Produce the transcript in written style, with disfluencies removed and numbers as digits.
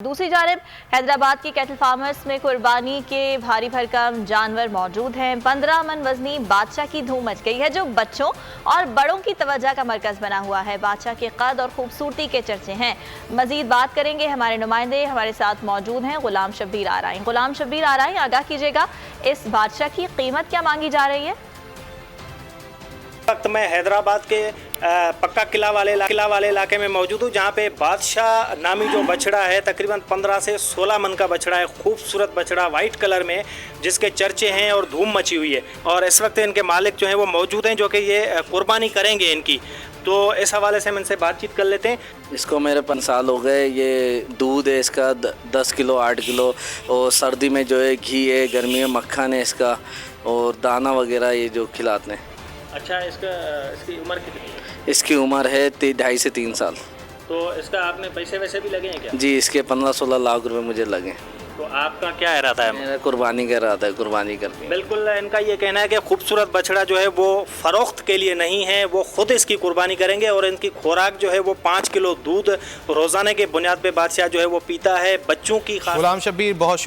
दूसरी जानिब हैदराबाद के कैटल फार्मर्स में कुर्बानी के भारी भरकम जानवर मौजूद हैं। 15 मन वजनी बादशाह की धूम मच गई है, जो बच्चों और बड़ों की तवज्जो का मरकज बना हुआ है। बादशाह के कद और खूबसूरती के चर्चे हैं। मजीद बात करेंगे, हमारे नुमाइंदे हमारे साथ मौजूद हैं। गुलाम शब्बीर आराई, गुलाम शब्बीर आराई, आगाह कीजिएगा, इस बादशाह की कीमत क्या मांगी जा रही है? वक्त मैं हैदराबाद के पक्का किला वाले इलाके में मौजूद हूँ, जहाँ पे बादशाह नामी जो बछड़ा है तकरीबन 15 से 16 मन का बछड़ा है। खूबसूरत बछड़ा वाइट कलर में, जिसके चर्चे हैं और धूम मची हुई है। और इस वक्त इनके मालिक जो हैं वो मौजूद हैं, जो कि ये कुर्बानी करेंगे इनकी। तो इस हवाले से हम इनसे बातचीत कर लेते हैं। इसको मेरे 5 साल हो गए। ये दूध है इसका 10 किलो 8 किलो, और सर्दी में जो है घी है, गर्मी में मक्खन है इसका, और दाना वगैरह ये जो खिलाते हैं। अच्छा, इसकी उम्र कितनी है? इसकी उम्र है 2.5 से 3 साल। तो इसका आपने पैसे वैसे भी लगे हैं क्या? जी, इसके 15-16 लाख रुपए मुझे लगे। तो आपका क्या इरादा है? मेरा कुर्बानी कर रहा था, कुर्बानी करनी। बिल्कुल, इनका ये कहना है कि खूबसूरत बछड़ा जो है वो फ़रोख्त के लिए नहीं है, वो ख़ुद इसकी कुर्बानी करेंगे। और इनकी खुराक जो है वो 5 किलो दूध रोज़ाना के बुनियाद पे बादशाह जो है वो पीता है। बच्चों की गुलाम शब्बीर, बहुत शुक्रिया।